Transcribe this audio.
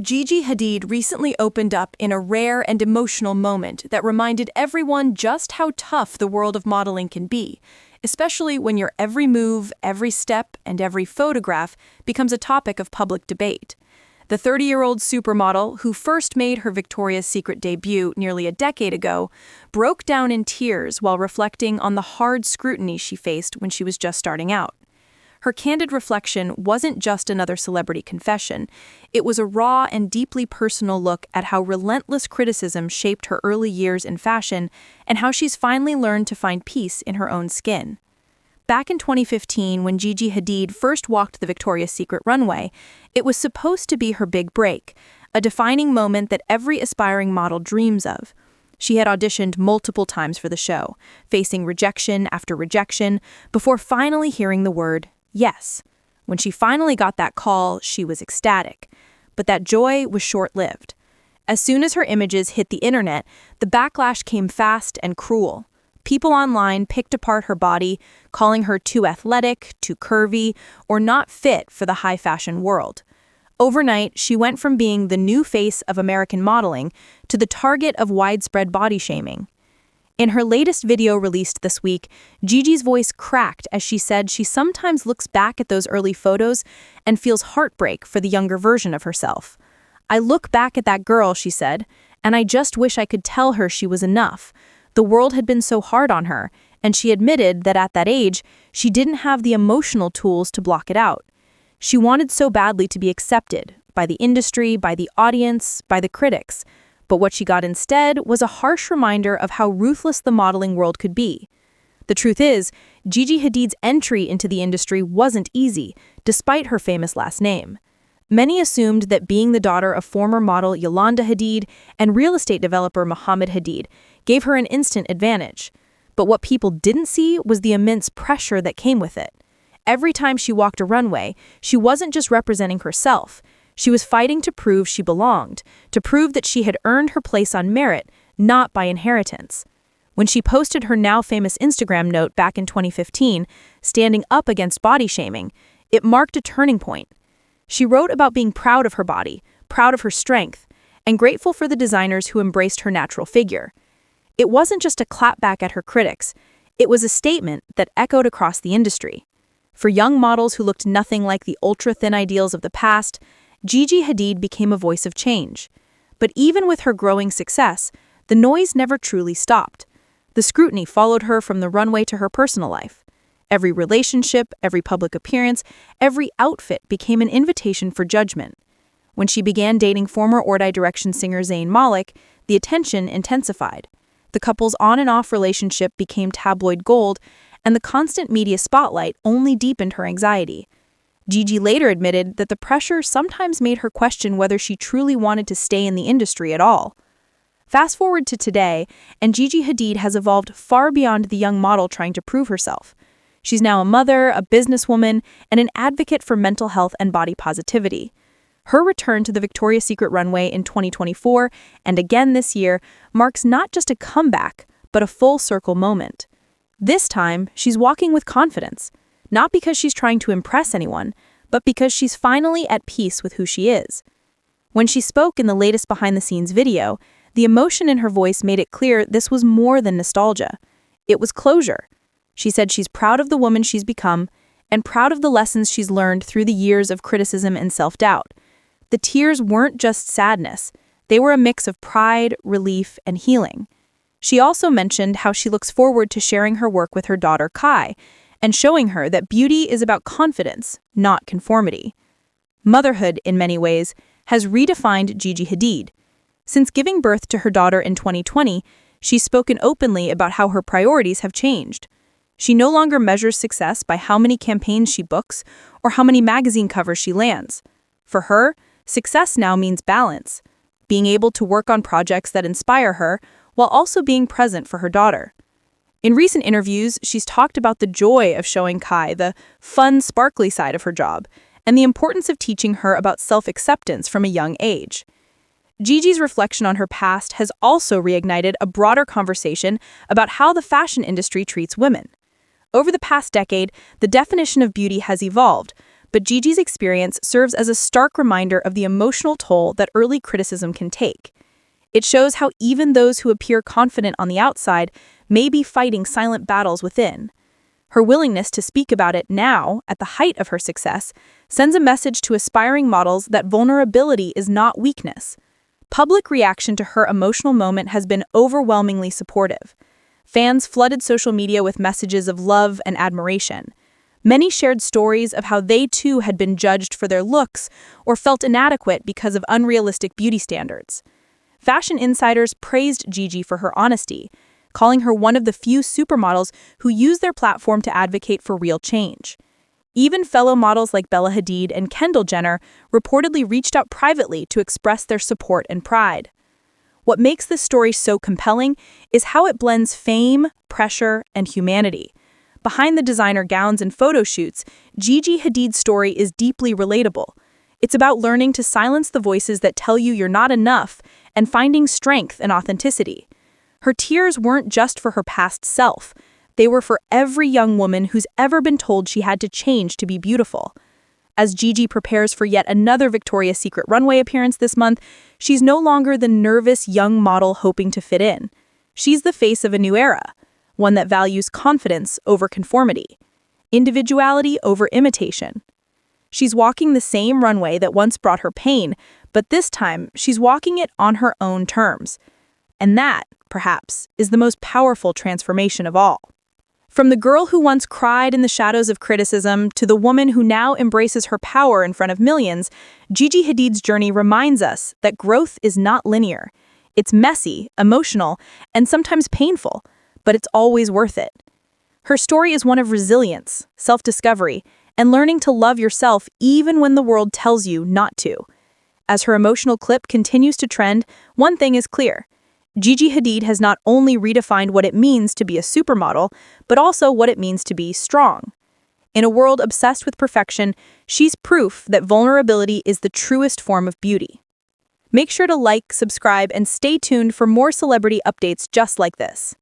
Gigi Hadid recently opened up in a rare and emotional moment that reminded everyone just how tough the world of modeling can be, especially when your every move, every step, and every photograph becomes a topic of public debate. The 30-year-old supermodel, who first made her Victoria's Secret debut nearly a decade ago, broke down in tears while reflecting on the hard scrutiny she faced when she was just starting out. Her candid reflection wasn't just another celebrity confession. It was a raw and deeply personal look at how relentless criticism shaped her early years in fashion and how she's finally learned to find peace in her own skin. Back in 2015, when Gigi Hadid first walked the Victoria's Secret runway, it was supposed to be her big break, a defining moment that every aspiring model dreams of. She had auditioned multiple times for the show, facing rejection after rejection, before finally hearing the word yes. When she finally got that call, she was ecstatic. But that joy was short-lived. As soon as her images hit the internet, the backlash came fast and cruel. People online picked apart her body, calling her too athletic, too curvy, or not fit for the high-fashion world. Overnight, she went from being the new face of American modeling to the target of widespread body shaming. In her latest video released this week, Gigi's voice cracked as she said she sometimes looks back at those early photos and feels heartbreak for the younger version of herself. "I look back at that girl," she said, "and I just wish I could tell her she was enough. The world had been so hard on her," and she admitted that at that age, she didn't have the emotional tools to block it out. She wanted so badly to be accepted by the industry, by the audience, by the critics. But what she got instead was a harsh reminder of how ruthless the modeling world could be. The truth is, Gigi Hadid's entry into the industry wasn't easy, despite her famous last name. Many assumed that being the daughter of former model Yolanda Hadid and real estate developer Mohammed Hadid gave her an instant advantage. But what people didn't see was the immense pressure that came with it. Every time she walked a runway, she wasn't just representing herself. She was fighting to prove she belonged, to prove that she had earned her place on merit, not by inheritance. When she posted her now famous Instagram note back in 2015, standing up against body shaming, it marked a turning point. She wrote about being proud of her body, proud of her strength, and grateful for the designers who embraced her natural figure. It wasn't just a clapback at her critics, it was a statement that echoed across the industry. For young models who looked nothing like the ultra-thin ideals of the past, Gigi Hadid became a voice of change. But even with her growing success, the noise never truly stopped. The scrutiny followed her from the runway to her personal life. Every relationship, every public appearance, every outfit became an invitation for judgment. When she began dating former Ordi Direction singer Zayn Malik, the attention intensified. The couple's on and off relationship became tabloid gold, and the constant media spotlight only deepened her anxiety. Gigi later admitted that the pressure sometimes made her question whether she truly wanted to stay in the industry at all. Fast forward to today, and Gigi Hadid has evolved far beyond the young model trying to prove herself. She's now a mother, a businesswoman, and an advocate for mental health and body positivity. Her return to the Victoria's Secret runway in 2024 and again this year marks not just a comeback, but a full-circle moment. This time, she's walking with confidence. Not because she's trying to impress anyone, but because she's finally at peace with who she is. When she spoke in the latest behind-the-scenes video, the emotion in her voice made it clear this was more than nostalgia. It was closure. She said she's proud of the woman she's become and proud of the lessons she's learned through the years of criticism and self-doubt. The tears weren't just sadness. They were a mix of pride, relief, and healing. She also mentioned how she looks forward to sharing her work with her daughter, Kai, and showing her that beauty is about confidence, not conformity. Motherhood, in many ways, has redefined Gigi Hadid. Since giving birth to her daughter in 2020, she's spoken openly about how her priorities have changed. She no longer measures success by how many campaigns she books or how many magazine covers she lands. For her, success now means balance, being able to work on projects that inspire her while also being present for her daughter. In recent interviews, she's talked about the joy of showing Kai the fun, sparkly side of her job, and the importance of teaching her about self-acceptance from a young age. Gigi's reflection on her past has also reignited a broader conversation about how the fashion industry treats women. Over the past decade, the definition of beauty has evolved, but Gigi's experience serves as a stark reminder of the emotional toll that early criticism can take. It shows how even those who appear confident on the outside may be fighting silent battles within. Her willingness to speak about it now, at the height of her success, sends a message to aspiring models that vulnerability is not weakness. Public reaction to her emotional moment has been overwhelmingly supportive. Fans flooded social media with messages of love and admiration. Many shared stories of how they too had been judged for their looks or felt inadequate because of unrealistic beauty standards. Fashion insiders praised Gigi for her honesty, calling her one of the few supermodels who use their platform to advocate for real change. Even fellow models like Bella Hadid and Kendall Jenner reportedly reached out privately to express their support and pride. What makes this story so compelling is how it blends fame, pressure, and humanity. Behind the designer gowns and photo shoots, Gigi Hadid's story is deeply relatable. It's about learning to silence the voices that tell you you're not enough and finding strength and authenticity. Her tears weren't just for her past self. They were for every young woman who's ever been told she had to change to be beautiful. As Gigi prepares for yet another Victoria's Secret runway appearance this month, she's no longer the nervous young model hoping to fit in. She's the face of a new era, one that values confidence over conformity, individuality over imitation. She's walking the same runway that once brought her pain, but this time she's walking it on her own terms. And that, perhaps, is the most powerful transformation of all. From the girl who once cried in the shadows of criticism to the woman who now embraces her power in front of millions, Gigi Hadid's journey reminds us that growth is not linear. It's messy, emotional, and sometimes painful, but it's always worth it. Her story is one of resilience, self-discovery, and learning to love yourself even when the world tells you not to. As her emotional clip continues to trend, one thing is clear. Gigi Hadid has not only redefined what it means to be a supermodel, but also what it means to be strong. In a world obsessed with perfection, she's proof that vulnerability is the truest form of beauty. Make sure to like, subscribe, and stay tuned for more celebrity updates just like this.